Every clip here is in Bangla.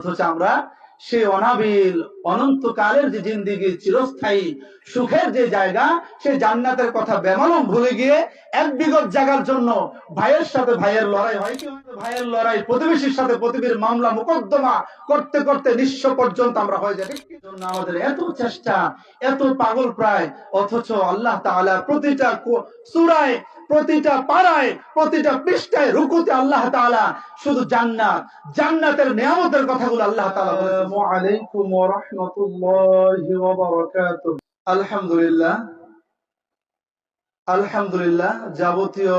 অথচ আমরা সেই অনাবিল অনন্তকালের যে জিন্দিগি, চিরস্থায়ী সুখের যে জায়গা, সেই জান্নাতের কথা বেমালুম ভুলে গিয়ে এক বিগত জায়গার জন্য ভাইয়ের সাথে ভাইয়ের লড়াই হয়, কি ভাইয়ের লড়াই, প্রতিবেশীর সাথে প্রতিবেশীর মামলা মোকদ্দমা করতে করতে নিঃস্ব পর্যন্ত আমরা হয়ে যাই। জন্য আমাদের এত চেষ্টা, এত পাগল প্রায়, অথচ আল্লাহ তাআলা প্রতিটা সূরায়, প্রতিটা পারায়, প্রতিটা পৃষ্ঠায়, রুকুতে আল্লাহ তাআলা শুধু জান্নাত, জান্নাতের নিয়ামতের কথাগুলো আল্লাহ তাআলা বলেছেন। আসসালামু আলাইকুম ওয়া রাহমাতুল্লাহি ওয়া বারাকাতুহু। আলহামদুলিল্লাহ, আলহামদুলিল্লাহ, যাবতীয়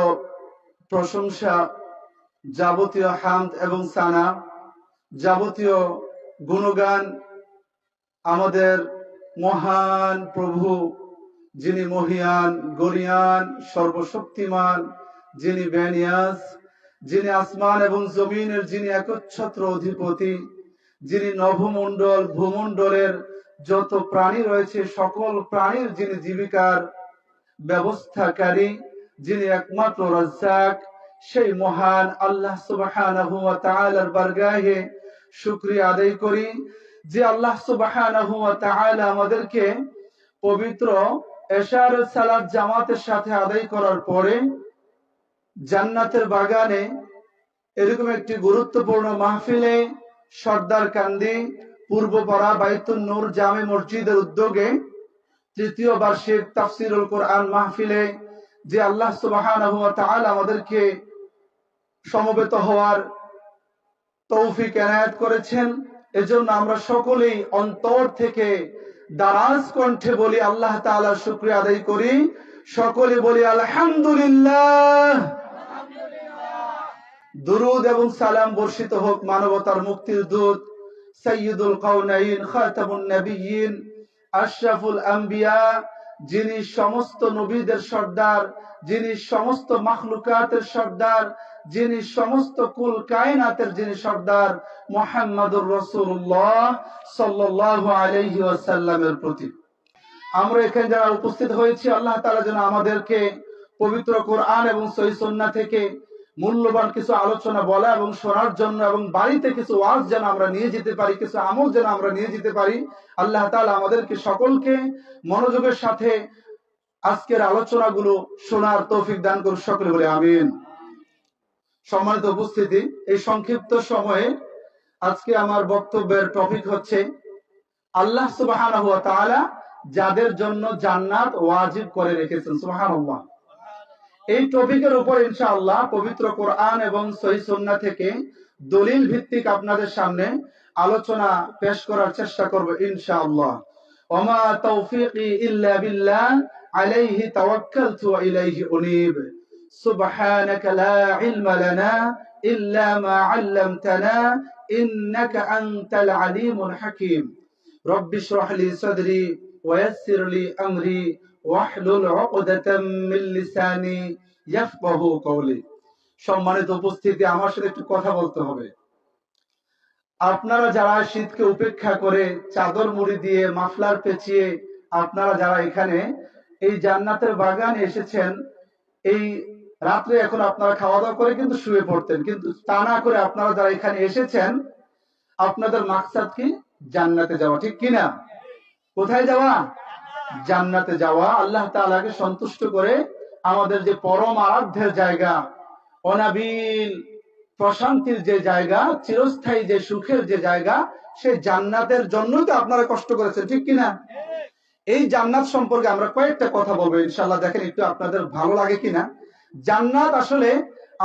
প্রশংসা, যাবতীয় হামদ এবং সানা, যাবতীয় গুণগান আমাদের মহান প্রভু, যিনি মহিয়ান, গরিয়ান, সর্বশক্তিমান, যিনি বেনিয়াস, যিনি আসমান এবং জমিনের যিনি একচ্ছত্র অধিপতি, যিনি নভমণ্ডল ভূমণ্ডলের যত প্রাণী রয়েছে সকল প্রাণীর যিনি জীবিকার ব্যবস্থাকারী, যিনি একমাত্র রাজ্জাক, সেই মহান আল্লাহ সুবহানাহু ওয়া তাআলার বারগাহে শুকরিয়া আদায় করি যে আল্লাহ সুবহানাহু ওয়া তাআলা আমাদেরকে পবিত্র এশার সালাত জামাতের সাথে আদায় করার পরে জান্নাতের বাগানে এরকম একটি গুরুত্বপূর্ণ মাহফিলে সর্দার কান্দি পূর্বপাড়া বাইতুন নূর জামে মসজিদের উদ্যোগে তৃতীয় বার্ষিক তাফসীরুল কোরআন মাহফিলে যে আল্লাহ সুবহানাহু ওয়া তাআলা আমাদেরকে সমবেত হওয়ার তৌফিক এনায়েত করেছেন, এজন্য আমরা সকলেই অন্তর থেকে দারাজ কণ্ঠে বলি আল্লাহ তাআলার শুকরিয়া আদায় করি। সকলে বলি আলহামদুলিল্লাহ। দুরুদ এবং সালাম বর্ষিত হোক মানবতার মুক্তির দূত সাইয়্যিদুল কাউনাইন, খাতামুন নবিয়্যিন, আশরাফুল আম্বিয়া, যিনি সমস্ত নবীদের সর্দার, যিনি সমস্ত মাখলুকাতের সর্দার, যিনি সমস্ত কুল কায়নাতের যিনি সর্দার, মুহাম্মাদুর রাসূলুল্লাহ সাল্লাল্লাহু আলাইহি ওয়াসাল্লামের প্রতি আমরা এখানে যারা উপস্থিত হয়েছি, আল্লাহ তাআলা যেন আমাদেরকে পবিত্র কোরআন এবং সহিহ সুন্নাহ থেকে মূল্যবান কিছু আলোচনা বলা এবং শোনার জন্য এবং বাড়িতে কিছু ওয়াজ যেন আমরা নিয়ে যেতে পারি, কিছু আমল যেন আমরা নিয়ে যেতে পারি। আল্লাহ তাআলা আমাদেরকে সকলকে মনোযোগের সাথে আজকের আলোচনাগুলো শোনার তৌফিক দান করুন, সকলে বলে আমিন। সম্মানিত উপস্থিতি, এই সংক্ষিপ্ত সময়ে আজকে আমার বক্তব্যের টপিক হচ্ছে আল্লাহ সুবহানাহু ওয়া তাআলা যাদের জন্য জান্নাত ওয়াজিব করে রেখেছেন। সুবহানাল্লাহ। এই টপিকের উপর ইনশাআল্লাহ পবিত্র কোরআন এবং সহিহ সুন্নাহ থেকে দলিল ভিত্তিক আপনাদের সামনে আলোচনা পেশ করার চেষ্টা করব ইনশাআল্লাহ। ওমা তাওফীকি ইল্লা বিল্লাহ আলাইহি তাওয়াক্কালতু ওয়া ইলাইহি উনীব। সুবহানাকা লা ইলমা লানা ইল্লা মা আল্লামতানা ইন্নাকা আনতাল আলীমুল হাকীম। রব্বি ইশরাহ লি সাদরি ওয়া ইয়াসসির লি আমরি ওয়াহলুল উকদাতাম মিন লিসানি ইয়াফকাহু কওলি। সম্মানিত উপস্থিতি, আমার সাথে একটু কথা বলতে হবে। আপনারা যারা শীতকে উপেক্ষা করে চাদর মুড়ি দিয়ে মাফলার পেঁচিয়ে আপনারা যারা এখানে এই জান্নাতের বাগানে এসেছেন, এই রাত্রে এখন আপনারা খাওয়া দাওয়া করে কিন্তু শুয়ে পড়তেন, কিন্তু তা না করে আপনারা যারা এখানে এসেছেন আপনাদের মাকসাদ কি? জান্নাতে যাওয়া, ঠিক কিনা? কোথায় যাওয়া? জান্নাতে যাওয়া, আল্লাহ তাআলাকে সন্তুষ্ট করে আমাদের যে পরম আরাধ্যের জায়গা, অনাবিল প্রশান্তির যে জায়গা, চিরস্থায়ী যে সুখের যে জায়গা, সেই জান্নাতের জন্যই তো আপনারা কষ্ট করেছেন, ঠিক কিনা? এই জান্নাত সম্পর্কে আমরা কয়েকটা কথা বলবো ইনশাআল্লাহ। দেখেন একটু আপনাদের ভালো লাগে কিনা। জান্নাত আসলে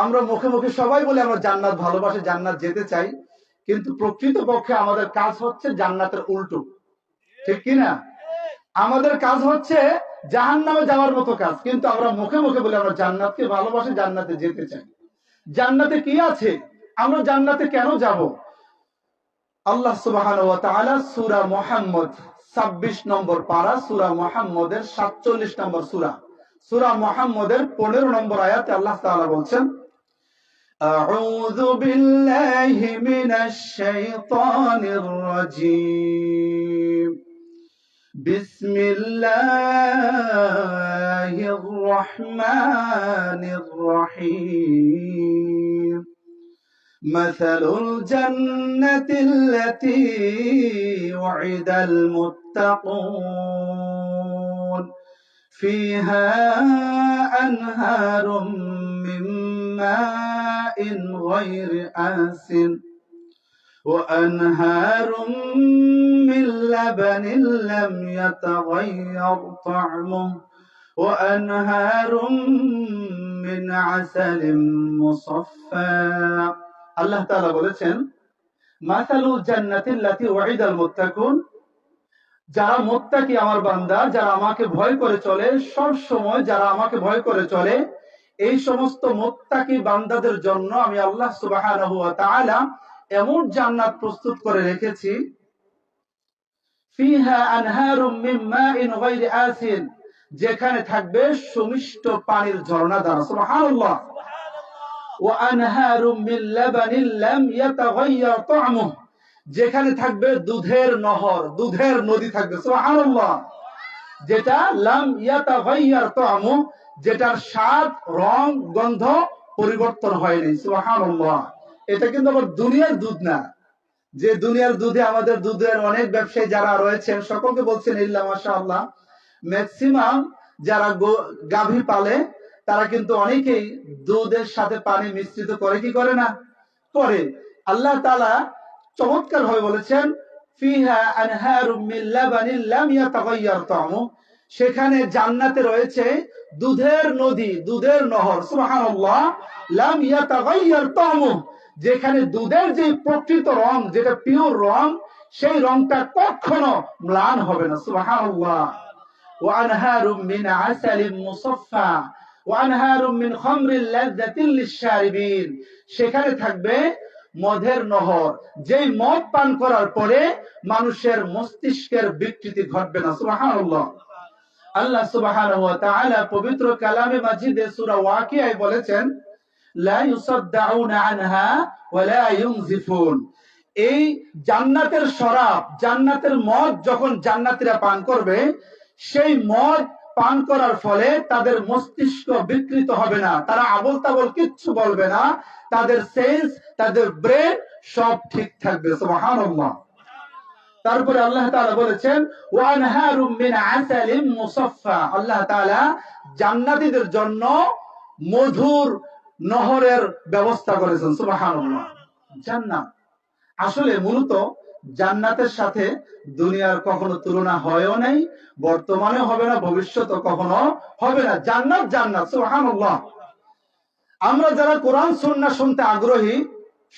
আমরা মুখে মুখে সবাই বলে আমরা জান্নাত ভালোবাসি, জান্নাত যেতে চাই, কিন্তু প্রকৃত পক্ষে আমাদের কাজ হচ্ছে জান্নাতের উল্টো, ঠিক কিনা? আমাদের কাজ হচ্ছে জাহান্নামে যাওয়ার মতো কাজ, কিন্তু আমরা মুখে মুখে বলে আমরা জান্নাতকে ভালোবাসি, জান্নাতে যেতে চাই। জান্নাতে কি আছে? আমরা জান্নাতে কেন যাব? আল্লাহ সুবহানাহু ওয়া তাআলা সূরা মুহাম্মদ 26 নম্বর পারা, সূরা মুহাম্মদের 47 নম্বর সূরা, সূরা মুহাম্মদের 15 নম্বর আয়াতে আল্লাহ তাআলা বলছেন, আউযু বিল্লাহি মিনাশ শাইতানির রাজীম, বিসমিল্লাহির রহমানির রহিম, মাসালুল জান্নাতিল্লাতী ওয়াইদাল মুত্তাকুন ফিহা আনহারুম মিন মাইন গায়রি আসিন وأنهار من لبن لم يتغير طعمه وأنهار من عسل مصفى আল্লাহ তাআলা বলেছেন মাসালুল জান্নাতিল্লাতী ওয়াইদাল মুত্তাকুন, যারা মুত্তাকি আমার বান্দা, যারা আমাকে ভয় করে চলে, সব সময় যারা আমাকে ভয় করে চলে, এই সমস্ত মুত্তাকি বান্দাদের জন্য আমি আল্লাহ সুবহানাহু ওয়া তাআলা এমন জান্নাত প্রস্তুত করে রেখেছি, ফিহা আনহারুম মিন মাইন গায়রি আসিন, যেখানে থাকবে সুমিষ্ট পানির ঝর্ণা ধারা, সুবহানাল্লাহ, ওয়া আনহারুম মিন লাবানিন লাম ইয়াতাগায়্যার তা'মুহু, যেখানে থাকবে দুধের নহর, দুধের নদী থাকবে, সুবহানাল্লাহ, যেটা লাম ইয়াতাগায়্যার তা'মুহু, যেটার স্বাদ, রং, গন্ধ পরিবর্তন হয়নি, সুবহানাল্লাহ। এটা কিন্তু আবার দুনিয়ার দুধ না, যে দুনিয়ার দুধে আমাদের দুধের অনেক ব্যবসায়ী যারা রয়েছেন সকলকে বলছেন ইল্লা মাশাআল্লাহ, ম্যাক্সিমাম যারা গাভী পালে তারা কিন্তু অনেকেই দুধের সাথে পানি মিশ্রিত করে, কি করে না? করে। আল্লাহ তাআলা চমৎকার ভাবে বলেছেন ফিহা আনহারুম মিন লাবানিন লাম ইয়াতাগায়্যার তা'মুহু, সেখানে জান্নাতে রয়েছে দুধের নদী, দুধের নহর, সুবহানাল্লাহ, লাম ইয়াতাগায়্যার তা'মুহু, যেখানে দুধের যে প্রকৃত রং, যেটা পিওর রং, সেই রংটা কখনো ম্লান হবে না, সুবহানাল্লাহ। ওয়া আনহারুম মিন আসালিন মুসাফফা ওয়া আনহারুম মিন খামরিল লাযযাতিল লিশ-শারিবিন, সেখানে থাকবে মদের নহর, যেই মদ পান করার পরে মানুষের মস্তিষ্কের বিকৃতি ঘটবে না, সুবহানাল্লাহ। আল্লাহ সুবহানাহু ওয়া তাআলা পবিত্র কালামে মাজিদে সূরা ওয়াকিয়ায় বলেছেন লা ইউসাদ্দাউনা আনহা ওয়া লা ইউনজিফুন, এই জান্নাতের শরাব, জান্নাতের মদ যখন জান্নাতীরা পান করবে, সেই মদ পান করার ফলে তাদের মস্তিষ্ক বিকৃত হবে না, তারা আবোল তাবোল কিচ্ছু বলবে না, তাদের সেন্স, তাদের ব্রেন সব ঠিক থাকবে, সুবহানাল্লাহ। তারপরে আল্লাহ তাআলা বলেছেন ওয়া আনহারুম মিন আসালিন মুসাফফা, আল্লাহ তাআলা জান্নাতীদের জন্য মধুর নহরের ব্যবস্থা করেছেন, সুবহানাল্লাহ। জান্নাত আসলে মূলত জান্নাতের সাথে দুনিয়ার কখনো তুলনা হয়ও নাই, বর্তমানে হবে না, ভবিষ্যতে কখনো হবে না। জান্নাত জান্নাত, সুবহানাল্লাহ। আমরা যারা কোরআন সুন্নাহ শুনতে আগ্রহী,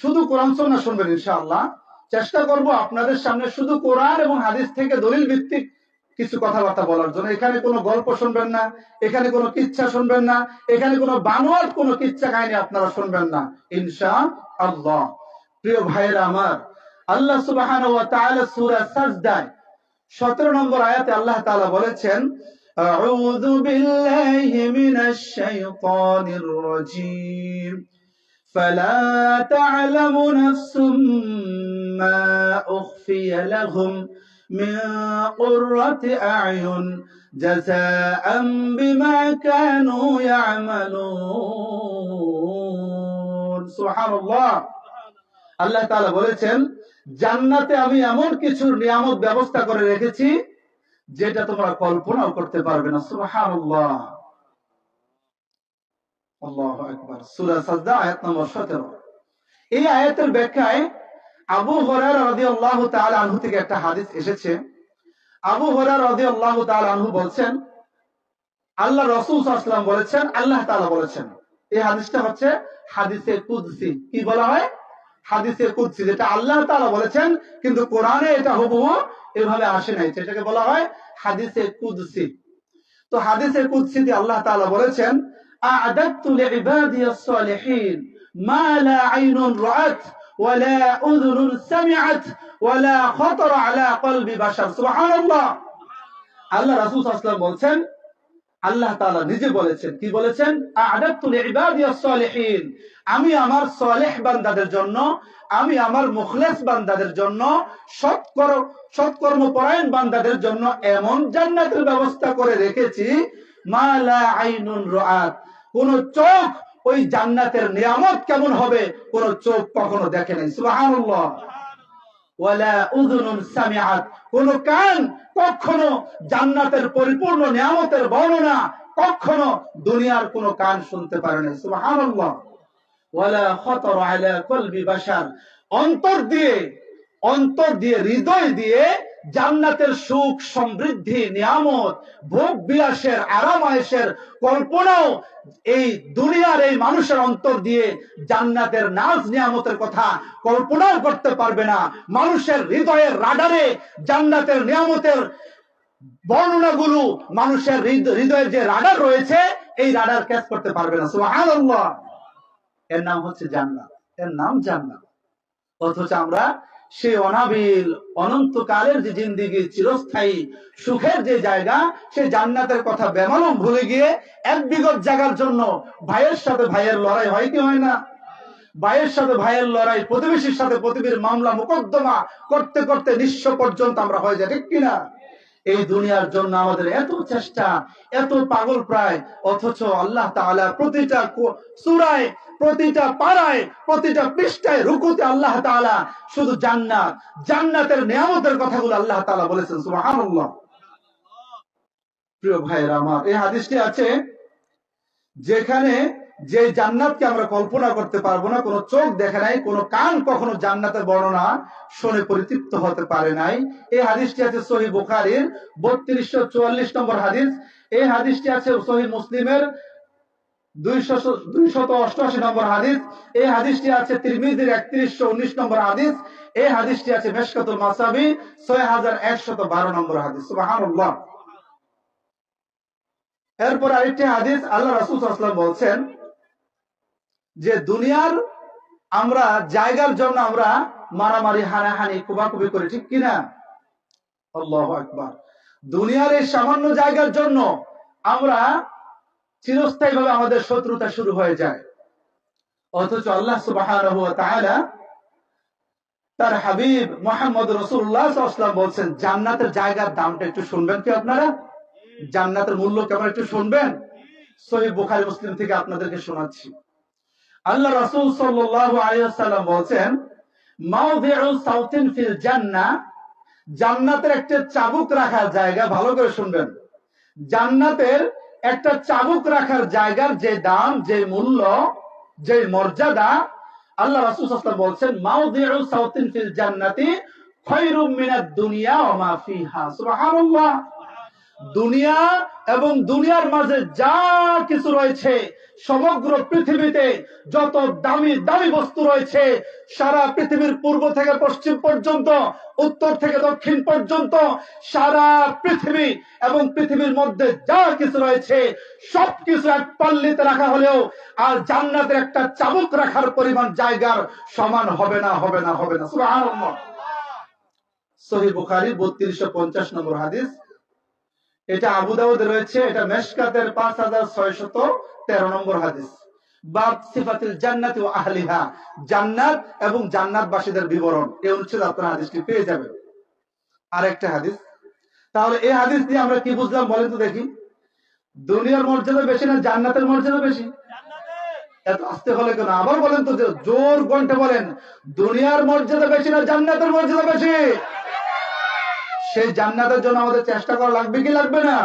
শুধু কোরআন সুন্নাহ শুনবেন ইনশাআল্লাহ। চেষ্টা করব আপনাদের সামনে শুধু কোরআন এবং হাদিস থেকে দলিল ভিত্তিক কিছু কথাবার্তা বলার জন্য। এখানে কোনো গল্প শুনবেন না, এখানে কোনো কিচ্ছা শুনবেন না, এখানে কোনো বানোয়াট কোনো কিচ্ছা কাহিনী আপনারা শুনবেন না ইনশাআল্লাহ। প্রিয় ভাইয়েরা আমার, আল্লাহ সুবহানাহু ওয়া তাআলা সূরা সাজদায় 17 নম্বর আয়াতে আল্লাহ তাআলা বলেছেন আউযু বিল্লাহি মিনাশ শাইতানির রাজীম ফালা তা'লামু নাফসুম মা উখফিয়া লাহুম মিন কুররাতি আ'য়ুন জাযাআন বিমা কানু ইয়া'মালুন, সুবহানাল্লাহ। আল্লাহ তাআলা বলেছেন জান্নাতে আমি এমন কিছু নিয়ামত ব্যবস্থা করে রেখেছি যেটা তোমরা কল্পনাও করতে পারবে না, সুবহানাল্লাহ। আল্লাহু আকবার। সূরা সাজদা আয়াত নম্বর 17। এই আয়াতের ব্যাখ্যায় আবু হুরায়রা রাদিয়াল্লাহু তাআলা আনহু থেকে একটা হাদিস এসেছে। আবু হুরায়রা রাদিয়াল্লাহু তাআলা আনহু বলেন আল্লাহ রাসূল সাল্লাল্লাহু আলাইহি ওয়াসাল্লাম বলেছেন, আল্লাহ তাআলা বলেছেন। এই হাদিসটা হচ্ছে হাদিসে কুদসি। কি বলা হয়? হাদিসে কুদসি, যেটা আল্লাহ তাআলা বলেছেন, কিন্তু কোরআনে এটা হুবহু এভাবে আসে নাই, সেটাকে বলা হয় হাদিসে কুদসি। তো হাদিসে কুদসিতে আল্লাহ তাআলা বলেছেন আ'দাতু লিইবাদিয়াস সালিহিন মা লা আইনুন রাআত ওয়া লা উযুনুন সামিআত ওয়া লা খাতারা আলা কলবি বাশার, সুবহানাল্লাহ। আল্লাহ রাসূল সাল্লাল্লাহু আলাইহি ওয়াসাল্লাম বলেছেন, আল্লাহ তাআলা নিজে বলেছেন, কি বলেছেন? আ'দাতু লিইবাদিয়াস সালিহিন, আমি আমার সালেহ বান্দাদের জন্য, আমি আমার মুখলেস বান্দাদের জন্য, সৎকর্মপরায়ণ বান্দাদের জন্য এমন জান্নাতের ব্যবস্থা করে রেখেছি মা লা আইনুন রাআত, কোন চোখ ওই জান্নাতের নিয়ামত কেমন হবে কোন চোখ কখনো দেখে নাই। সুবহানাল্লাহ। ওয়ালা উযুনুন সামিআত, কোন কান কখনো জান্নাতের পরিপূর্ণ নিয়ামতের বর্ণনা কখনো দুনিয়ার কোন কান শুনতে পারে না। সুবহানাল্লাহ। ওয়ালা খাতার আলা কলবি বাশার, অন্তর দিয়ে হৃদয় দিয়ে জান্নাতের সুখ সমৃদ্ধি নিয়ামত ভোগ বিলাসের আরাম আয়েশের কল্পনাও এই দুনিয়ার এই মানুষের অন্তর দিয়ে জান্নাতের নাজ নিয়ামতের কথা কল্পনাও করতে পারবে না। মানুষের হৃদয়ের রাডারে জান্নাতের নিয়ামতের বর্ণনাগুলো মানুষের হৃদয়ের যে রাডার রয়েছে এই রাডার ক্যাচ করতে পারবে না। সুবহানাল্লাহ। এর নাম হচ্ছে জান্নাত, এর নাম জান্নাত। অথচ আমরা সেই অনাবিল অনন্তকালের যে জিন্দিগি চিরস্থায়ী সুখের যে জায়গা সেই জান্নাতের কথা বেমালুম ভুলে গিয়ে এক বিগত জায়গার জন্য ভাইয়ের সাথে ভাইয়ের লড়াই হয় কি হয় না? ভাইয়ের সাথে ভাইয়ের লড়াই, প্রতিবেশীর সাথে প্রতিবেশীর মামলা মোকদ্দমা করতে করতে নিঃস্ব পর্যন্ত আমরা হয়ে যাই, ঠিক কিনা? এই দুনিয়ার জন্য আমাদের এত চেষ্টা, এত পাগল প্রায়, অথচ আল্লাহ তাআলা প্রতিটা সূরায়, প্রতিটা পারায়, প্রতিটা পৃষ্ঠায়, রুকুতে আল্লাহ তাআলা শুধু জান্নাত, জান্নাতের নিয়ামতের কথাগুলো আল্লাহ তাআলা বলেছেন। সুবহানাল্লাহ। প্রিয় ভাইয়েরা আমার, এই হাদিসটি আছে যেখানে যে জান্নাতকে আমরা কল্পনা করতে পারবো না, কোনো চোখ দেখে নাই, কোনো কান কখনো জান্নাতের বর্ণনা শুনে পরিতৃপ্ত হতে পারে নাই। এই হাদিসটি আছে সহিহ বুখারীর 3244 নম্বর হাদিস। এই হাদিসটি আছে সহিহ মুসলিমের 288 নম্বর হাদিস। এই হাদিসটি আছে তিরমিজির 3119 নম্বর হাদিস। এই হাদিসটি আছে মিশকাতুল মাসাবি 6112 নম্বর হাদিস। সুবহানাল্লাহ। এরপর আরেকটি হাদিস, আল্লাহ রাসূল সাল্লাল্লাহু আলাইহি ওয়াসাল্লাম বলছেন যে দুনিয়ার আমরা জায়গার জন্য আমরা মারামারি হানাহানি কুবাকুবি করি, ঠিক কিনা? আল্লাহু আকবার। দুনিয়ার এই সামান্য জায়গার জন্য আমরা চিরস্থায়ী ভাবে আমাদের শত্রুতা শুরু হয়ে যায়। অথচ আল্লাহ সুবহানাহু ওয়া তাআলা তার হাবিব মুহাম্মদ রাসূলুল্লাহ সাল্লাল্লাহু আলাইহি ওয়াসাল্লাম বলছেন জান্নাতের জায়গার দামটা একটু শুনবেন কি আপনারা? জান্নাতের মূল্য কেমন একটু শুনবেন? সহিহ বুখারী মুসলিম থেকে আপনাদেরকে শোনাচ্ছি। আল্লাহ রাসূল সাল্লাল্লাহু আলাইহি ওয়াসাল্লাম বলেন মাওদিউ সাউতিন ফিল জান্নাহ, জান্নাতের একটা চাবুক রাখার জায়গা, ভালো করে শুনবেন, জান্নাতের একটা চাবুক রাখার জায়গার যে দাম, যে মূল্য, যে মর্যাদা, আল্লাহ রাসূল সাল্লাল্লাহু আলাইহি ওয়াসাল্লাম বলেন মাওদিউ সাউতিন ফিল জান্নাতি খায়রুম মিনাদ দুনিয়া ওয়া মা ফিহা। সুবহানাল্লাহ। দুনিয়া এবং দুনিয়ার মাঝে যা কিছু রয়েছে, সমগ্র পৃথিবীতে যত দামি দামি বস্তু রয়েছে, সারা পৃথিবীর পূর্ব থেকে পশ্চিম পর্যন্ত, উত্তর থেকে দক্ষিণ পর্যন্ত সারা পৃথিবী এবং পৃথিবীর মধ্যে যা কিছু রয়েছে সবকিছু এক পাল্লিতে রাখা হলেও আর জান্নাতের একটা চাবুক রাখার পরিমাণ জায়গার সমান হবে না, হবে না, হবে না। সুবহানাল্লাহ। সহিহ বুখারী 3250 নম্বর হাদিস। এটা আবু দাউদে রয়েছে, এটা মিশকাতের 5613 নম্বর হাদিস। বাব সিফাতুল জান্নাতি ওয়া আহলিহা, জান্নাত এবং জান্নাতবাসীদের বিবরণ, এই অনুচ্ছেদে আপনারা হাদিসটি পেয়ে যাবেন। আরেকটা হাদিস, তাহলে এই হাদিস দিয়ে আমরা কি বুঝলাম বলেন তো দেখি? দুনিয়ার মর্যাদা বেশি না জান্নাতের মর্যাদা বেশি? এত আস্তে হলে কেন? আবার বলেন তো, জোর কণ্ঠে বলেন, দুনিয়ার মর্যাদা বেশি না জান্নাতের মর্যাদা বেশি? সেই জান্নাতের জন্য আমাদের চেষ্টা করা লাগবে কি লাগবে না?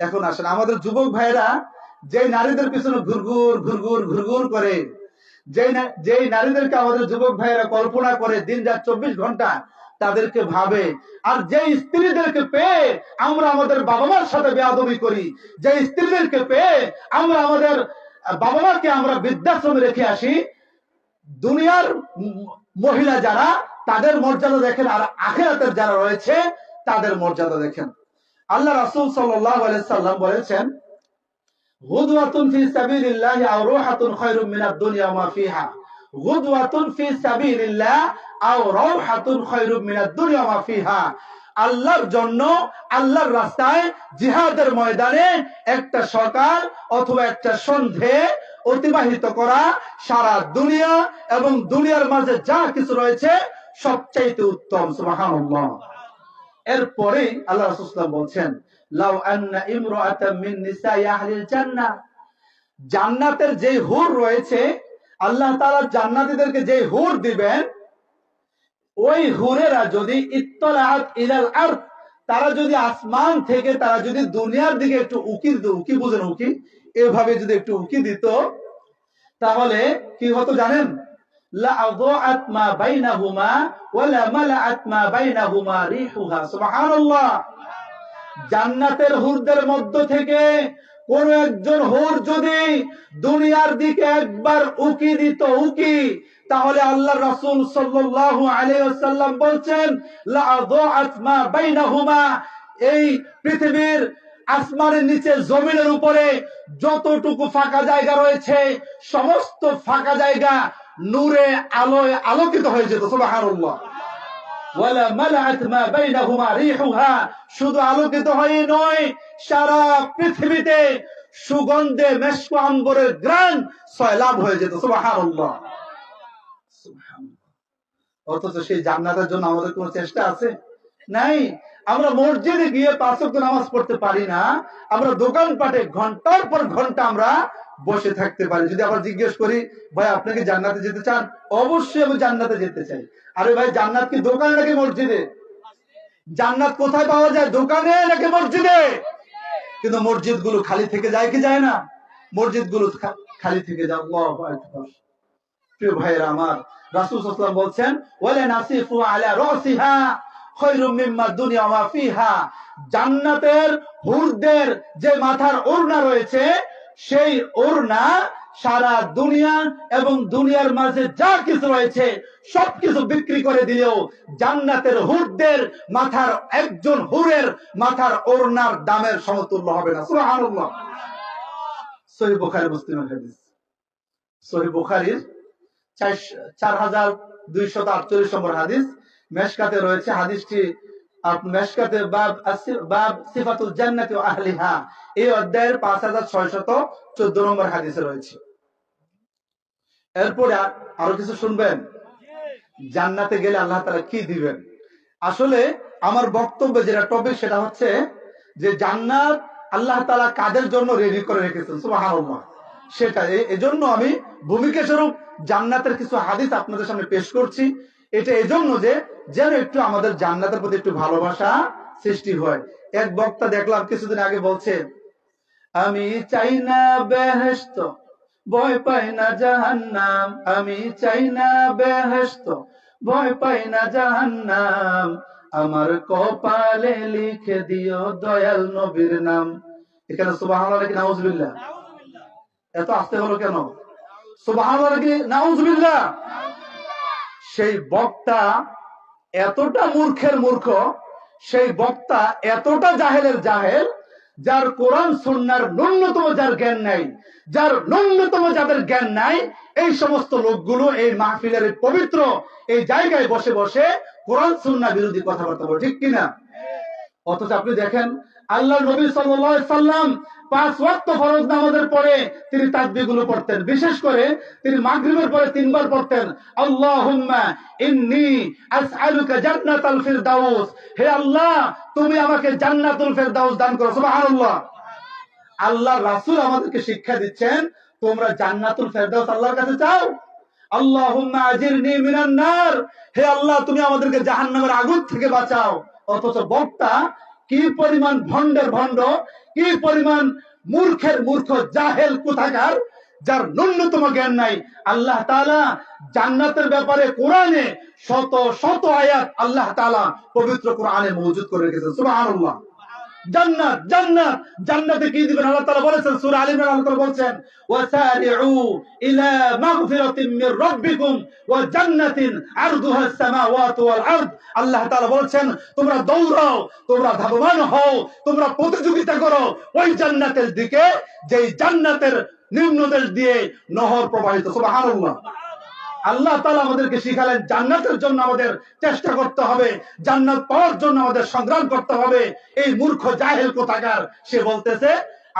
এখন আসেন, আমাদের যুবক ভাইরা যে নারীদের পিছনে ঘুরঘুর ঘুরঘুর ঘুরঘুর করে, যেই নারীদেরকে আমাদের যুবক ভাইরা কল্পনা করে দিন রাত 24 ঘন্টা তাদেরকে ভাবে, আর যে স্ত্রীদেরকে পেয়ে আমরা আমাদের বাবা মার সাথে বেয়াদবি করি, যে স্ত্রীদেরকে পেয়ে আমরা আমাদের বাবা মাকে আমরা বৃদ্ধাশ্রমে রেখে আসি, দুনিয়ার মহিলা যারা তাদের মর্যাদা দেখেন, আর আখিরাতের যারা রয়েছে তাদের মর্যাদা দেখেন। আল্লাহ রাসূল সাল্লাল্লাহু আলাইহি সাল্লাম বলেছেন গুদওয়াতুন ফি সাবিলিল্লাহি আও রাহাতুন খায়রুম মিনাদ দুনিয়া ওয়া মা ফিহা। গুদওয়াতুন ফি সাবিলিল্লাহ আও রাহাতুন খায়রুম মিনাদ দুনিয়া ওয়া মা ফিহা। আল্লাহর জন্য, আল্লাহর রাস্তায় জিহাদের ময়দানে একটা সকাল অথবা একটা সন্ধে অতিবাহিত করা সারা দুনিয়া এবং দুনিয়ার মাঝে যা কিছু রয়েছে সবচাইতে উত্তম। সুবহানাল্লাহ। এরপরে আল্লাহ রাসূল সাল্লাল্লাহু আলাইহি ওয়াসাল্লাম বলেন লাউ আন্না ইমরাআতাম মিন নিসাই আহলিল জান্নাহ, জান্নাতের যে হুর রয়েছে, আল্লাহ তাআলা জান্নাতীদেরকে যে হুর দিবেন, ওই হুরেরা যদি ইত্তলাআত ইলাল আরদ, তারা যদি আসমান থেকে তারা যদি দুনিয়ার দিকে একটু উকি দিত, উকি বুঝেন উকি, এভাবে যদি একটু উকি দিত, তাহলে কি হতো জানেন? লা আযাআত মা বাইনাহুমা ওয়া লা মালাআত মা বাইনাহুমা রিহুহা। সুবহানাল্লাহ। জান্নাতের হুরদের মধ্য থেকে কোন একজন হুর যদি দুনিয়ার দিকে একবার উকি দিত, উকি, তাহলে আল্লাহ রাসূল সাল্লাল্লাহু আলাইহি ওয়াসাল্লাম বলছেন লা আযাআত মা বাইনাহুমা, এই পৃথিবীর আসমানের নিচে জমিনের উপরে যতটুকু ফাঁকা জায়গা রয়েছে, সমস্ত ফাঁকা জায়গা নূরে আলোয় আলোকিত হয়ে যেত। সুবহানাল্লাহ। ওয়ালা মালাআত মা বাইনাহুমা রিহুহা, শুধু আলোকিত হয়ে নয়, সারা পৃথিবীতে সুগন্ধে মেশক আম্বরের গ্রান সয়লাব হয়ে যেত। সুবহানাল্লাহ। অথচ সেই জান্নাতের জন্য আমাদের কোনো চেষ্টা আছে? নাই। আমরা মসজিদে গিয়ে 5 ওয়াক্ত নামাজ পড়তে পারি না, আমরা দোকানপাটে ঘন্টার পর ঘন্টা আমরা বসে থাকতে পারি। যদি আবার জিজ্ঞেস করি, ভাই আপনি কি জান্নাতে যেতে চান? অবশ্যই আমি জান্নাতে যেতে চাই। আরে ভাই, জান্নাত কি দোকানে নাকি মসজিদে? জান্নাত কোথায় পাওয়া যায়? দোকানে নাকি মসজিদে? কিন্তু মসজিদ গুলো খালি থেকে যায় কি যায় না? মসজিদ গুলো খালি থেকে যায়। আল্লাহু আকবার। প্রিয় ভাইয়েরা আমার, রাসূল সাল্লাল্লাহু আলাইহি ওয়াসাল্লাম বলছেন ওয়ালা নাসিফু আলা রাসিহা খায়রুম মিম্মা দুনিয়া ওয়া ফিহা, জান্নাতের হুরদের যে মাথার ওড়না রয়েছে, সেই ওড়না সারা দুনিয়া এবং দুনিয়ার মাঝে যা কিছু রয়েছে সবকিছু বিক্রি করে দিলেও জান্নাতের হুরদের মাথার, একজন হুরের মাথার ওড়নার দামের সমতুল্য হবে না। সুবহানাল্লাহ। সহিহ বুখারী মুসলিমের হাদিস। সহিহ বুখারীর 4248 নম্বর হাদিস, মেশকাতে রয়েছে হাদিসটি। মেশকাতে বাব সিফাতুল জান্নাতি ওয়া আহলিহা, এই অধ্যায়ের 5614 নম্বর হাদিসে রয়েছে। এরপরে আরো কিছু শুনবেন, জান্নাতে গেলে আল্লাহ তাআলা কি দিবেন। আসলে আমার বক্তব্য যেটা টপিক, সেটা হচ্ছে যে জান্নাত আল্লাহ তাআলা কাদের জন্য রেডি করে রেখেছেন। সুবহানাল্লাহ। সেটা এজন্য আমি ভূমিকা স্বরূপ জান্নাতের কিছু হাদিস আপনাদের সামনে পেশ করছি। এটা এজন্য যে যেন একটু আমাদের জান্নাতের প্রতি একটু ভালোবাসা সৃষ্টি হয়। এক বক্তা দেখলাম কিছুদিন আগে বলছে, আমি চাই না বেহেশত, ভয় পাই না জাহান্নাম, আমি চাই না বেহেশত, ভয় পাই না জাহান্নাম, আমার কপালে লিখে দিও দয়াল নবীর নাম। এখানে সুবহানাল্লাহ কি নাউজুবিল্লাহ? এত আস্তে হলো কেন? সুবহানাল্লাহ কি নাউজুবিল্লাহ? সেই বক্তা এতটা মূর্খের মূর্খ, সেই বক্তা এতটা জাহেলের জাহেল, যার কোরআন সুন্নাহর ন্যূনতম যার জ্ঞান নাই, যার ন্যূনতম যাদের জ্ঞান নাই, এই সমস্ত লোকগুলো এই মাহফিলের পবিত্র এই জায়গায় বসে বসে কোরআন সুন্নাহ বিরোধী কথাবার্তা বলে, ঠিক কিনা? অথচ আপনি দেখেন আল্লাহর নবী সাল্লাল্লাহু আলাইহি সাল্লাম 5 ওয়াক্ত ফরজ নামাজের পরে তিনি তাসবিহগুলো পড়তেন। বিশেষ করে তিনি মাগরিবের পরে 3 বার পড়তেন, আল্লাহুম্মা ইন্নী আসআলুকা জান্নাতাল ফিরদাউস, হে আল্লাহ তুমি আমাকে জান্নাতুল ফিরদাউস দান করো। সুবহানাল্লাহ। আল্লাহর রাসূল আমাদেরকে শিক্ষা দিচ্ছেন, তোমরা জান্নাতুল ফিরদাউস আল্লাহর কাছে চাও। আল্লাহুম্মা আজিরনি মিনান নার, হে আল্লাহ তুমি আমাদেরকে জাহান্নামের আগুন থেকে বাঁচাও। অথচ বক্তা কি পরিমাণ ভণ্ডের ভণ্ড, কি পরিমাণ মূর্খের মূর্খ জাহেল কোথাকার, যার ন্যূনতম জ্ঞান নাই। আল্লাহ তাআলা জান্নাতের ব্যাপারে কোরআনে শত শত আয়াত আল্লাহ তাআলা পবিত্র কোরআনে মওজুদ করে রেখেছেন। সুবহানাল্লাহ। জান্নাত, জান্নাত, জান্নাতে কি দিবেন আল্লাহ তাআলা বলেছেন সূরা আলে ইমরান, আল্লাহ তাআলা বলেছেন ওয়াসারিউ ইলা মাগফিরাতিন মির রাব্বিকুম ওয়া জান্নাতিন আরদুহা আস-সামাওয়াতু ওয়াল আরদ। আল্লাহ তাআলা বলেছেন তোমরা দৌড়াও, তোমরা ধাবমান হও, তোমরা প্রতিযোগিতা করো ওই জান্নাতের দিকে যেই জান্নাতের নিম্নদেশ দিয়ে নহর প্রবাহিত। সুবহানাল্লাহ। আল্লাহ তাআলা আমাদেরকে শিখালেন জান্নাতের জন্য আমাদের চেষ্টা করতে হবে, জান্নাত পাওয়ার জন্য আমাদের সংগ্রাম করতে হবে। এই মূর্খ জাহেল কোথাকার সে বলতেছে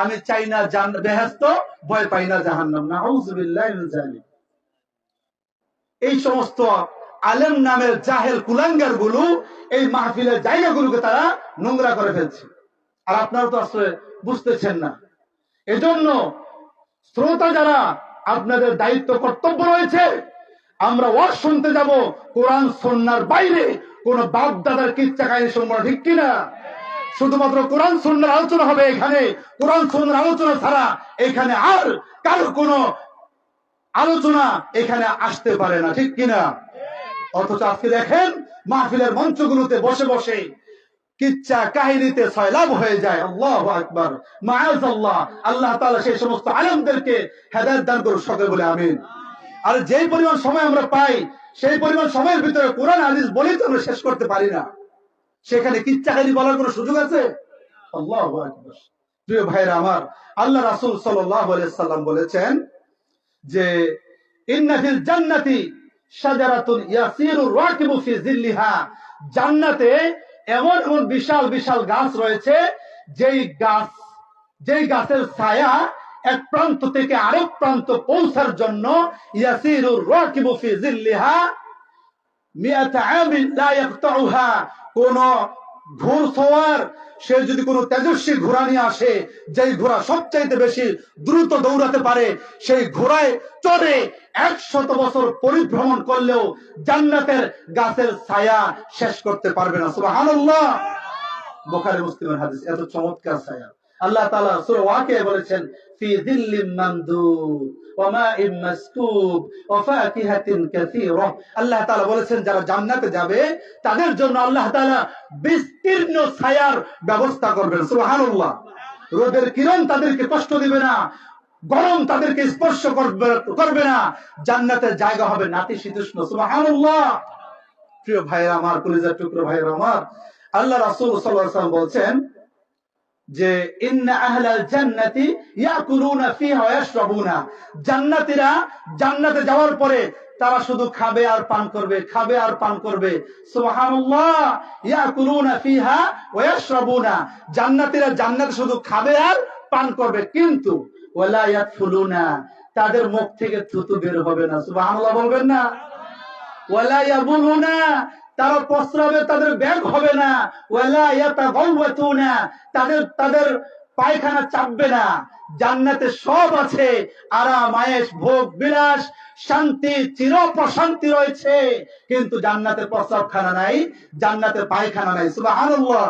আমি চাই না বেহেশত, ভয় পাই না জাহান্নাম। নাউযুবিল্লাহি মিন যালিক। এই সমস্ত আলেম নামের জাহেল কুলাঙ্গার গুলো এই মাহফিলের জায়গাগুলোকে তারা নোংরা করে ফেলছে, আর আপনারা তো আসলে বুঝতেছেন না। এজন্য শ্রোতা যারা, আপনাদের দায়িত্ব কর্তব্য রয়েছে, আমরা ওয়াজ শুনতে যাব, কোরআন সুন্নাহর বাইরে কোন বাপ দাদার কিচ্ছা কাহিনী শুনবো না, ঠিক কিনা? শুধুমাত্র কোরআন সুন্নাহর আলোচনা হবে এখানে। কোরআন সুন্নাহর আলোচনা ছাড়া এখানে আর কারো কোনো আলোচনা এখানে আসতে পারে না, ঠিক কিনা? অথচ আজকে দেখেন মাহফিলের মঞ্চগুলোতে বসে বসে কিচ্ছা কাহিনীতে সয়লাভ হয়ে যায়। আল্লাহু আকবার, মাআযাল্লাহ। আল্লাহ তাআলা সেই সমস্ত আলেমদেরকে হেদায়েত দান করুন, সকলে বলে আমিন। আর যেই পরিমাণ সময় আমরা পাই, সেই পরিমাণ সময়ের ভিতরে কোরআন হাদিস বলেই তো আমরা শেষ করতে পারি না। সেখানে কিচ্ছা কাহিনী বলার কোনো সুযোগ আছে? আল্লাহু আকবার। প্রিয় ভাইরা আমার, আল্লাহ রাসূল সাল্লাল্লাহু আলাইহি সাল্লাম বলেছেন যে ইন্না ফিল জান্নাতি শাজারাতুন ইয়াসিরু রাকিবু ফি জিল্লিহা, জান্নাতে এমন এমন বিশাল বিশাল গাছ রয়েছে, যেই গাছের ছায়া এক প্রান্ত থেকে আরেক প্রান্ত পৌঁছার জন্য ইয়াসিরু রাকিবু ফি জিল্লিহা মিআতা আমিন লা ইয়াকতাউহা, কোন ঘোড়সওয়ার সে যদি কোনো তেজস্বী ঘোড়া নিয়ে আসে, যেই ঘোড়া সবচাইতে বেশি দ্রুত দৌড়াতে পারে, সেই ঘোড়ায় চড়ে 100 বছর পরিভ্রমণ করলেও জান্নাতের গাছের ছায়া শেষ করতে পারবে না। সুবহানাল্লাহ। বুখারী মুসলিমের হাদিস। এত চমৎকার ছায়া। আল্লাহ তাআলা সূরা ওয়াকিয়া বলেছেন ফি যিল্লিম মামদুদ ওয়া মাইম মাসকুব ওয়া ফাকিহাতিন কাসীরা। আল্লাহ তাআলা বলেছেন যারা জান্নাতে যাবে তাদের জন্য আল্লাহ তাআলা বিস্তীর্ণ ছায়ার ব্যবস্থা করবেন। সুবহানাল্লাহ। রোদের কিরণ তাদেরকে কষ্ট দিবে না, গরম তাদেরকে স্পর্শ করবে না, জান্নাতের জায়গা হবে নাতিশীতোষ্ণ। সুবহানাল্লাহ। প্রিয় ভাইরা আমার, কলিজার টুকরো ভাইরা আমার, আল্লাহ রাসূল সাল্লাল্লাহু আলাইহি ওয়াসাল্লাম বলেছেন যে ইন্না আহলাল জান্নাতি ইয়াকুলুনা ফিহা ওয়া ইয়াশরাবুনা, জান্নাতীরা জান্নাতে যাওয়ার পরে তারা শুধু খাবে আর পান করবে, খাবে আর পান করবে। সুবহানাল্লাহ। ইয়াকুলুনা ফিহা ওয়া ইয়াশরাবুনা, জান্নাতীরা জান্নাতে শুধু খাবে আর পান করবে, কিন্তু ওয়ালা ইয়াদখুলুনা, তাদের মুখ থেকে থুতু বের হবে না। সুবহানাল্লাহ বলবেন না? ওয়ালা ইয়াবুলুনা, তারা প্রস্রাবে তাদের ব্যাগ হবে না। ওয়ালা ইয়াতাগাওয়াতুনা, তাদের পায়খানা চাপবে না। জান্নাতে সব আছে, আরাম আয়েশ ভোগ বিলাস শান্তি চির প্রশান্তি রয়েছে, কিন্তু জান্নাতে প্রস্রাবখানা নাই, জান্নাতে পায়খানা নাই। সুবহানাল্লাহ।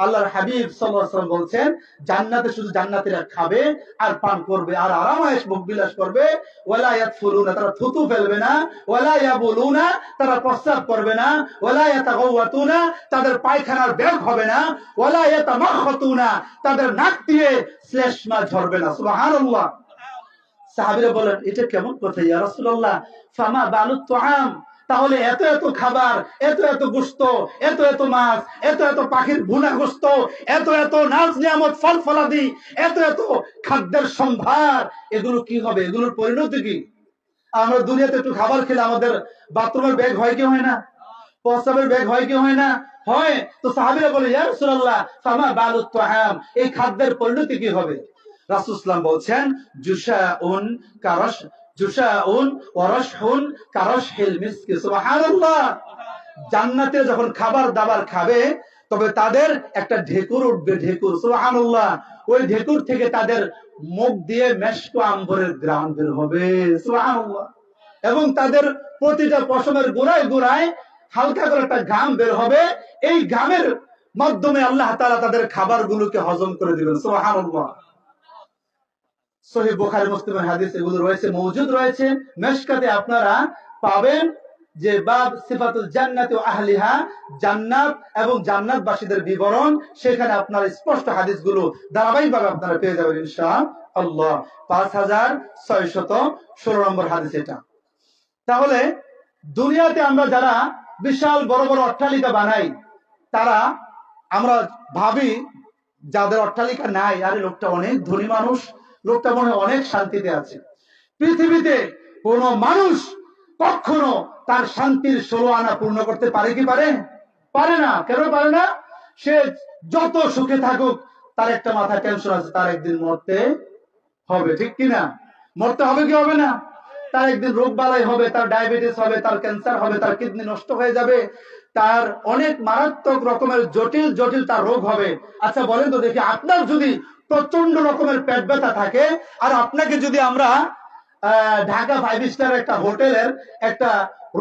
আল্লাহর হাবিব সাল্লাল্লাহু আলাইহি ওয়াসাল্লাম বলছেন জান্নাতে শুধু জান্নাতীরা খাবে আর পান করবে আর আরাম আয়েশ ভোগ বিলাস করবে। ওয়ালা ইয়াতফুলুনা, তারা থুতু ফেলবে না। ওয়ালা ইয়াবুলুনা, তারা প্রস্রাব করবে না। ওয়ালা ইয়াতাগাওয়াতুনা, তাদের পায়খানার বেগ হবে না। ওয়ালা ইয়াতামাখাতুনা, তাদের নাক দিয়ে শ্লেষ্মা ঝরবে না। সুবহানাল্লাহ। সাহাবীরা বলেন এটা কেমন কথা ইয়া রাসূলুল্লাহ, ফামা বালুত তুআম, তাহলে এত এত খাবার, এত এত গোশত, এত এত মাছ, এত এত পাখির ভুনা গোশত, এত এত নাজ নিয়ামত ফল ফলাদি, এত এত খাদ্যের সম্ভার, এগুলো কি হবে? এগুলোর পরিণতি কি? আমরা দুনিয়াতে একটু খাবার খেলে আমাদের বাথরুমের ব্যাগ হয় কি হয় না? প্রস্রাবের ব্যাগ হয় কি হয় না? হয়। তো সাহাবীরা বলে ইয়া রাসূলুল্লাহ ফামা বালুত তুআম, এই খাদ্যের পরিণতি কি হবে? রাসূল সাল্লাল্লাহু আলাইহি ওয়াসাল্লাম বলছেন জুশাউন ওয়া রাশহুন কারাশহিল মিসকি। সুবহানাল্লাহ। জান্নাতে যখন খাবার দাবার খাবে তবে তাদের একটা ঢেকুর উঠবে, ঢেকুর। সুবহানাল্লাহ। ওই ঢেকুর থেকে তাদের মুখ দিয়ে মেশক আম্বরের ঘ্রাণ বের হবে। সুবহানাল্লাহ। এবং তাদের প্রতিটা পশমের গোড়ায় গোড়ায় হালকা করে একটা ঘাম বের হবে। এই ঘামের মাধ্যমে আল্লাহ তাআলা তাদের খাবারগুলোকে হজম করে দিবেন। সুবহানাল্লাহ। সহিহ বুখারী মুসলিমের হাদিস এগুলো রয়েছে, মওজুদ রয়েছে। মিশকাতে আপনারা পাবেন যে বাব সিফাতুল জান্নাতি ওয়া আহলিহা, জান্নাত এবং জান্নাতবাসীদের বিবরণ। সেখানে আপনারা স্পষ্ট হাদিসগুলো ধারাবাহিকভাবে আপনারা পেয়ে যাবেন ইনশাআল্লাহ। 5616 নম্বর হাদিস এটা। তাহলে দুনিয়াতে আমরা যারা বিশাল বড় বড় অট্টালিকা বানাই, তারা আমরা ভাবি যাদের অট্টালিকা নাই, আরে লোকটা অনেক ধনী মানুষ, লোকটা মনে হয় অনেক শান্তিতে আছে। পৃথিবীতে কোন মানুষ কখনো তার শান্তির 16 আনা পূর্ণ করতে পারে কি পারে? পারে না। কেন পারে না? সে যত সুখে থাকুক তার একটা মাথা টেনশন আছে, তার একদিন মরতে হবে, ঠিক কিনা? মরতে হবে কি হবে না? তার একদিন রোগ বালাই হবে, তার ডায়াবেটিস হবে, তার ক্যান্সার হবে, তার কিডনি নষ্ট হয়ে যাবে, তার অনেক মারাত্মক রকমের জটিল জটিল তার রোগ হবে। আচ্ছা বলেন তো দেখি, আপনার যদি প্রচন্ড রকমের পেট ব্যথা থাকে, আর আপনাকে যদি আমরা ঢাকা 5 স্টার একটা হোটেলের একটা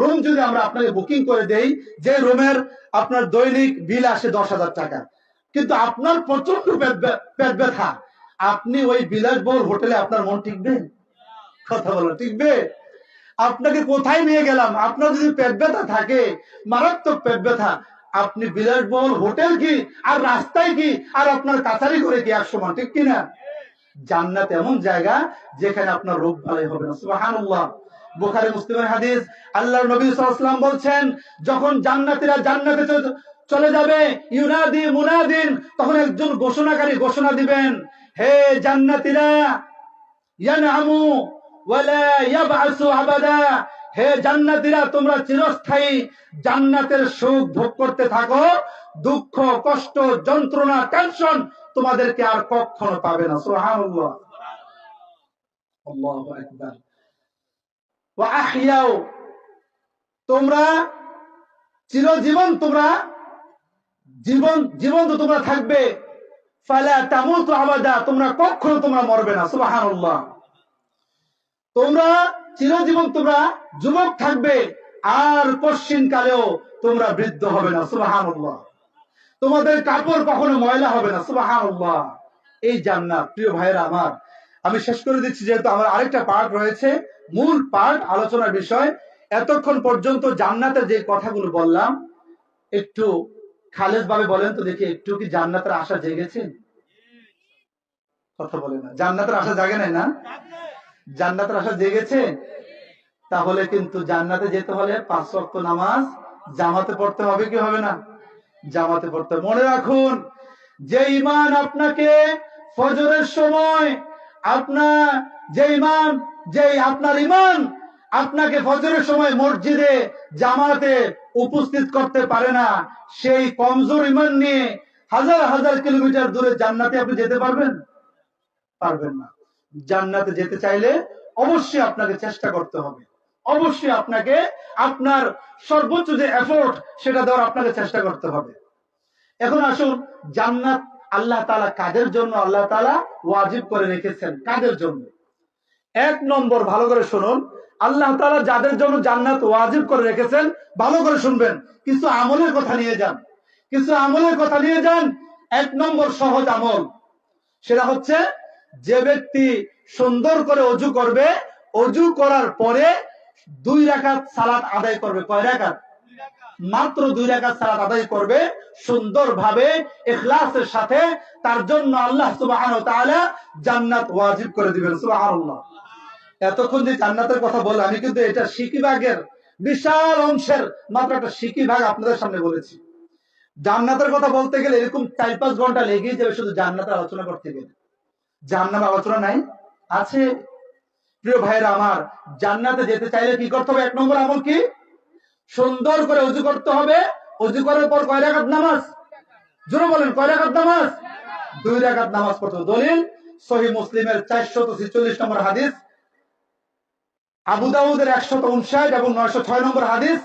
রুম যদি আমরা আপনাকে বুকিং করে দেই, যে রুমের আপনার দৈনিক বিল আসে 10,000 টাকা, কিন্তু আপনার প্রচন্ড পেট ব্যথা, আপনি ওই বিলাসবহুল হোটেলে আপনার মন টিকবে? কথা বলো, টিকবে? আপনাকে কোথায় নিয়ে গেলাম, আপনার যদি পেট ব্যথা থাকে, মারাত্মক পেট ব্যথা, আপনি বিলাসবহুল হোটেল কি আর রাস্তায় কি আর আপনার কাছারি করে কি এক সমান, ঠিক কিনা? জান্নাত এমন জায়গা যেখানে আপনার রোগ ভালো হবে না। সুবহানাল্লাহ। বুখারী মুসলিমের হাদিস, আল্লাহর নবী সাল্লাল্লাহু আলাইহি ওয়াসাল্লাম বলছেন, যখন জান্নাতীরা জান্নাতে চলে যাবে, ইউনাদি মুনাদিন, তখন একজন ঘোষণাকারী ঘোষণা দিবেন, হে জান্নাতীরা, ইয়ানআমু ওয়ালা ইয়াবআসু আবাদা, হে জান্নাতীরা, তোমরা চিরস্থায়ী জান্নাতের সুখ ভোগ করতে থাকো, দুঃখ কষ্ট যন্ত্রণা টেনশন তোমাদেরকে আর কখনো পাবে না। সুবহানাল্লাহ। আল্লাহু আকবার। ওয়া আহইয়াও, তোমরা চিরজীবন তোমরা জীবন তো তোমরা থাকবে, ফালা তামুতু আবাদা, তোমরা কখনো তোমরা মরবে না। সুবহানাল্লাহ। তোমরা চিরজীবন তোমরা যুবক থাকবে, আর কশিন কালেও তোমরা বৃদ্ধ হবে না। সুবহানাল্লাহ। তোমাদের কাপড় কখনো ময়লা হবে না। সুবহানাল্লাহ। এই জান্নাত, প্রিয় ভাইরা আমার, আমি শেষ করে দিচ্ছি, যেহেতু আমার আরেকটা পার্ট রয়েছে, মূল পার্ট আলোচনার বিষয়। এতক্ষণ পর্যন্ত জান্নাতের যে কথাগুলো বললাম, একটু খালেদ ভাবে বলেন তো দেখি, একটু কি জান্নাতের আশা জেগেছে? কথা বলে না, জান্নাতের আশা জাগে নাই না? জান্নাতের আশা জেগেছে? তাহলে কিন্তু জান্নাতে যেতে হলে 5 ওয়াক্ত নামাজ জামাতে পড়তে হবে, কি হবে না? জামাতে পড়তে। মনে রাখুন, যে ইমান আপনাকে ফজরের সময় আপনার ইমান আপনাকে ফজরের সময় মসজিদে জামাতে উপস্থিত করতে পারে না, সেই কমজোর ইমান নিয়ে হাজার হাজার কিলোমিটার দূরে জান্নাতে আপনি যেতে পারবেন? পারবেন না। জান্নাতে যেতে চাইলে অবশ্যই আপনাকে চেষ্টা করতে হবে, অবশ্যই আপনাকে আপনার সর্বোচ্চ যে এফোর্ট সেটা দেওয়ার আপনাকে চেষ্টা করতে হবে। এখন আসুন, জান্নাত আল্লাহ তাআলা কাদের জন্য আল্লাহ তাআলা ওয়াজিব করে রেখেছেন, কাদের জন্য? 1 নম্বর, ভালো করে শুনুন, আল্লাহ তাআলা যাদের জন্য জান্নাত ওয়াজিব করে রেখেছেন, ভালো করে শুনবেন, কিছু আমলের কথা নিয়ে যান, কিছু আমলের কথা নিয়ে যান। 1 নম্বর সহজ আমল, সেটা হচ্ছে, যে ব্যক্তি সুন্দর করে ওযু করবে, ওযু করার পরে 2 রাকাত সালাত আদায় করবে। কয় রাকাত? মাত্র 2 রাকাত সালাত আদায় করবে সুন্দরভাবে, ইখলাসের সাথে, তার জন্য আল্লাহ সুবহানাহু ওয়া তাআলা জান্নাত ওয়াজিব করে দিবেন। সুবহানাল্লাহ। এতক্ষণ যে জান্নাতের কথা বললাম, আমি কিন্তু এটা সিকিভাগের বিশাল অংশের মাত্র একটা সিকিভাগ আপনাদের সামনে বলেছি। জান্নাতের কথা বলতে গেলে এরকম 4-5 ঘন্টা লেগেই যাবে শুধু জান্নাতের আলোচনা করতে গেলে। জাহান্নামের আলোচনা নাই? আছে। প্রিয় ভাইরা আমার, জান্নাতে যেতে চাইলে কি করতে হবে? 1 নম্বর আমল কি? সুন্দর করে ওযু করতে হবে। ওযু করার পর কয় রাকাত নামাজ? জোরে বলেন, কয় রাকাত নামাজ? 2 রাকাত নামাজ পড়তে হবে। দলিল সহিহ মুসলিমের 446 নম্বর হাদিস, আবু দাউদের 159 এবং 906 নম্বর হাদিস,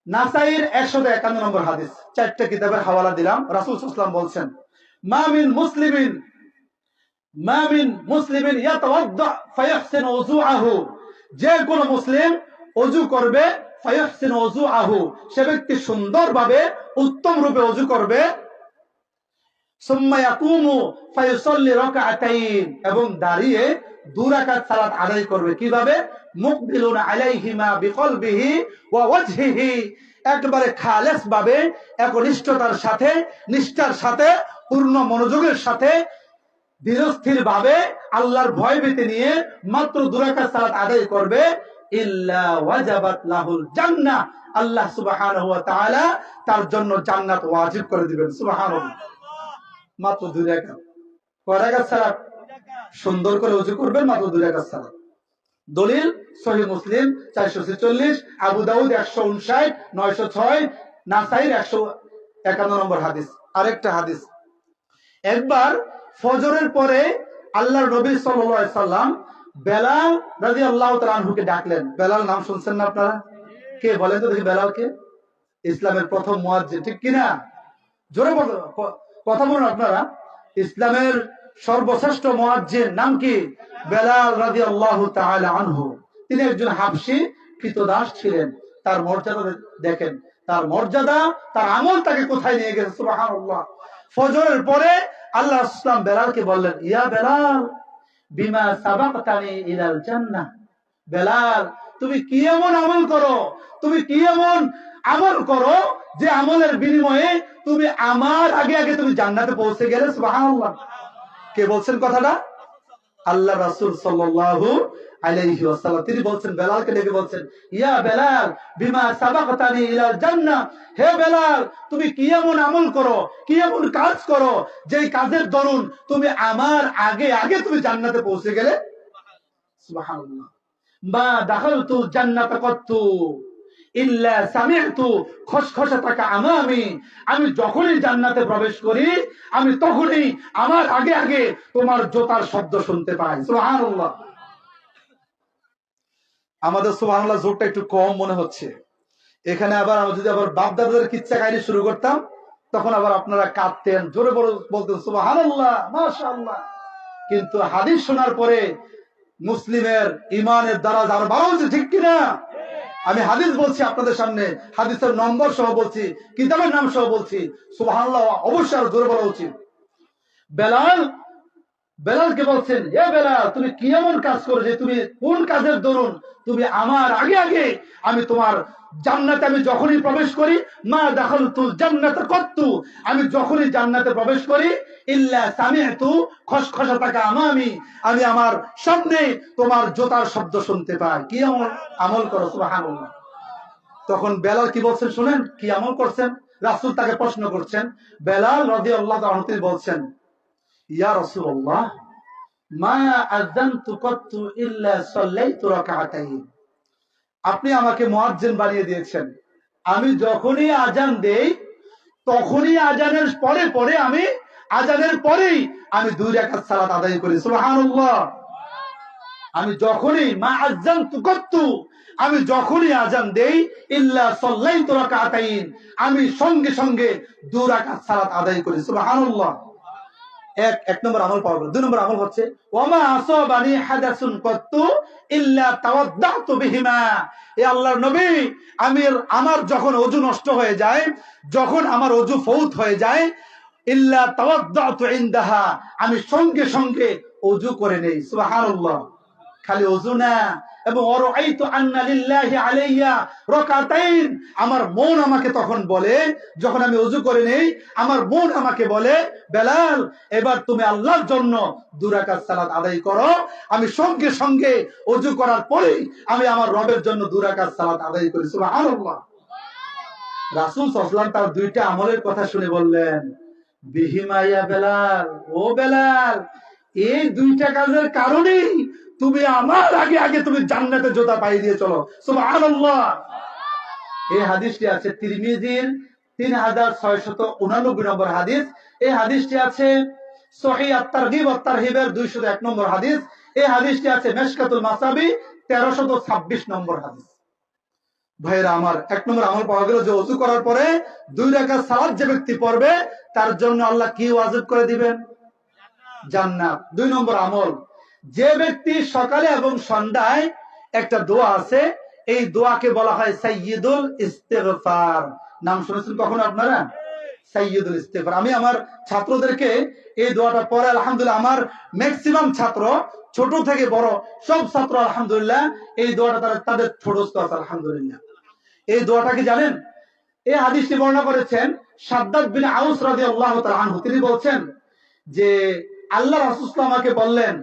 নাসাইর 151 নম্বর হাদিস। 4টা কিতাবের হাওয়ালা দিলাম। রাসূল সাল্লাল্লাহু আলাইহি ওয়াসাল্লাম বলছেন, মা মিন মুসলিমিন ইয়াতাওয়াদ্দা ফায়াহসিনু ওযুআহু, যে কোন মুসলিম ওযু করবে, ফায়াহসিনু ওযুআহু, সে ব্যক্তি সুন্দরভাবে উত্তম রূপে ওযু করবে, সুম্মা ইয়াকুমু ফায়ুসাল্লি রাকাতাইন, এবং দাঁড়িয়ে 2 রাকাত সালাত আদায় করবে। কিভাবে? মুকবিলুন আলাইহিমা বিকলবিহি ওয়া ওয়াজহিহি, একবারে খালেস ভাবে, একনিষ্ঠতার সাথে, নিষ্ঠার সাথে, পূর্ণ মনোযোগের সাথে, ধীরস্থির ভাবে, আল্লাহর ভয় ভীতি নিয়ে মাত্র 2 রাকাত সালাত আদায় করবে। ইল্লা ওয়াজাবাত লাহুল জান্নাহ, আল্লাহ সুবহানাহু ওয়া তাআলা তার জন্য জান্নাত ওয়াজিব করে দিবেন। সুবহানাল্লাহ। মাত্র 2 রাকাত। কয় রাকাত সালাত? সুন্দর করে ওযু করবেন, মাত্র 2 রাকাত সালাত। দলিল সহিহ মুসলিম 446, আবু দাউদ 159, 906, নাসাইর 151 নম্বর হাদিস। আরেকটা হাদিস, একবার ফজরের পরে আল্লাহর নবী সাল্লাল্লাহু আলাইহি সাল্লাম বেলাল রাদিয়াল্লাহু তাআলা আনহুকে ডাকলেন। বেলাল নাম শুনছেন না আপনারা? কে বলেন তো দেখি, বেলাল কে? ইসলামের প্রথম মুয়াজ্জিন, ঠিক কিনা? জোরে কথা বলুন আপনারা। ইসলামের সর্বশ্রেষ্ঠ মুয়াজ্জিন নাম কি? বেলাল রাদিয়াল্লাহু তাআলা আনহু। তিনি একজন হাবশী কৃতদাস ছিলেন। তার মর্যাদা দেখেন, তার মর্যাদা, তার আমল তাকে কোথায় নিয়ে গেছে, সুবহানাল্লাহ। ফজরের পরে আল্লাহ রাসূল বেলালকে বললেন, ইয়া বেলাল বিমা সাবাকতানি ইলাল জান্নাহ। বেলাল, তুমি কি এমন আমল করো, তুমি কি এমন আমল করো যে আমলের বিনিময়ে তুমি আমার আগে আগে তুমি জান্নাতে পৌঁছে গেলে, সুবহানাল্লাহ। কে বলছেন কথাটা? আল্লাহ রাসূল সাল্লাল্লাহু আলাইহি ওয়াসাল্লাম। তিনি বলছেন, বেলালকে ডেকে বলছেন, ইয়া বেলাল বিমা সাবাকতানি ইলাল জান্নাহ। হে বেলাল, তুমি কি এমন আমল করো, কি এমন কাজ করো যেই কাজের দরুন তুমি আমার আগে আগে তুমি জান্নাতে পৌঁছে গেলে, সুবহানাল্লাহ। মা দাখালতু জান্নাতা কত্তু ইল্লা সামি'তু খসখসাতাকা আমামি। আমি যখনই জান্নাতে প্রবেশ করি, আমি তখনই আমার আগে আগে তোমার জোতার শব্দ শুনতে পাই, সুবহানাল্লাহ। আমাদের সুবহানাল্লাহ জোরটা একটু কম মনে হচ্ছে। এখানে আবার আমি যদি আবার বাপ দাদাদের কিচ্ছা কাহিনী শুরু করতাম, তখন আবার আপনারা কাঁদতেন, জোরে বলতেন সুবহানাল্লাহ, মাশাআল্লাহ। কিন্তু হাদিস শোনার পরে মুসলিমের ইমানের দ্বারা আরো বাড়া উচিত, ঠিক কিনা? আমি হাদিস বলছি আপনাদের সামনে, হাদিসের নম্বর সহ বলছি, কিতাবের নাম সহ বলছি, সুবহানাল্লাহ অবশ্যই আরো জোরে বলা উচিত। বেলালকে বলছেন, এ বেলাল, তুমি কি এমন কাজ করো যে তুমি কোন কাজের দরুন তুমি আমার আগে আগে আমি তোমার জান্নাতে আমি যখনই প্রবেশ করি, মা দাখালতুল জান্নাতা কত্তু, আমি যখনই জান্নাতে প্রবেশ করি, ইল্লা সামি'তু খসখসাতাকা আমামি, আমি আমার সামনে তোমার জোতার শব্দ শুনতে পাই। কি এমন আমল করো, সুবহানাল্লাহ। তখন বেলাল কি বলছেন শুনেন, কি আমল করছেন। রাসূল তাকে প্রশ্ন করছেন। বেলাল রাদিয়াল্লাহু আনহু তিনি বলছেন, ইয়া রাসূলুল্লাহ মা আযানতু কত্তু ইল্লা সাল্লাইতু রাকাতাইন। আপনি আমাকে মুয়াজ্জিন বানিয়ে দিয়েছেন, আমি যখনই আজান দেই তখনই আজানের পরে পরে আমি আজানের পরেই আমি 2 রাকাত সালাত আদায় করি, সুবহানাল্লাহ। আমি যখনই মা আযানতু কত্তু, আমি যখনই আজান দেই, ইল্লা সাল্লাইতু রাকাতাইন, আমি সঙ্গে সঙ্গে 2 রাকাত সালাত আদায় করি, সুবহানাল্লাহ। এক নম্বর আমল পাওয়া গেল। 2 নম্বর আমল হচ্ছে ওয়ামা আসাবানি হাদাসুন কত্তু ইল্লা তাওয়াদ্দাতু বিহিমা। এ আল্লাহর নবী, আমার যখন ওযু নষ্ট হয়ে যায়, যখন আমার ওযু ফৌত হয়ে যায়, ইল্লা তাওয়াদ্দাতু ইনদাহা, আমি সঙ্গে সঙ্গে ওযু করে নেই, সুবহানাল্লাহ। খালি ওযু না, এবং ওরাইতু আন্না লিল্লাহি আলাইয়া রাকাতাইন, আমার মন আমাকে তখন বলে, যখন আমি ওযু করে নেই, আমার মন আমাকে বলে, বেলাল এবার তুমি আল্লাহর জন্য 2 রাকাত সালাত আদায় করো। আমি সঙ্গে সঙ্গে ওযু করার পরেই আমি আমার রবের জন্য 2 রাকাত সালাত আদায় করি, সুবহানাল্লাহ। রাসূল সাল্লাল্লাহু আলাইহি ওয়াসাল্লাম তার 2টা আমলের কথা শুনে বললেন, বিহিমা ইয়া বেলাল, ও বেলাল, এই 2টা কাজের কারণেই তুমি আমার আগে আগে তুমি জান্নাতে জোতা পাই দিয়ে চলো, সুবহানাল্লাহ। এই হাদিসটি আছে তিরমিজির 3689 নম্বর হাদিস। এই হাদিসটি আছে সহিহ আত-তারগিব ওয়াত তারহিবের 201 নম্বর হাদিস। এই হাদিসটি আছে মিশকাতুল মাসাবি 1326 নম্বর হাদিস। ভাইরা আমার, 1 নম্বর আমল পাওয়া গেল যে ওযু করার পরে 2 রাকাত সালাত যে ব্যক্তি পড়বে তার জন্য আল্লাহ কি ওয়াজিব করে দিবেন? জান্নাত। 2 নম্বর আমল, যে ব্যক্তি সকালে এবং সন্ধ্যায় একটা দোয়া আছে, এই দোয়াকে বলা হয় সাইয়্যিদুল ইস্তিগফার। নাম শুনেছেন কখনো আপনারা? সাইয়্যিদুল ইস্তিগফার। আমি আমার ছাত্রদেরকে এই দোয়াটা পড়ে, আলহামদুলিল্লাহ আমার ম্যাক্সিমাম ছাত্র, ছোট থেকে বড় সব ছাত্র আলহামদুলিল্লাহ এই দোয়াটা তাদের ঠোঁটস্থ আছে, আলহামদুলিল্লাহ। এই দোয়াটা কি জানেন? এই হাদিসটি বর্ণনা করেছেন শাদ্দাদ বিন আউস রাদিয়াল্লাহু তাআলা আনহু। তিনি বলছেন যে আল্লাহ রাসূল আমাকে বললেন,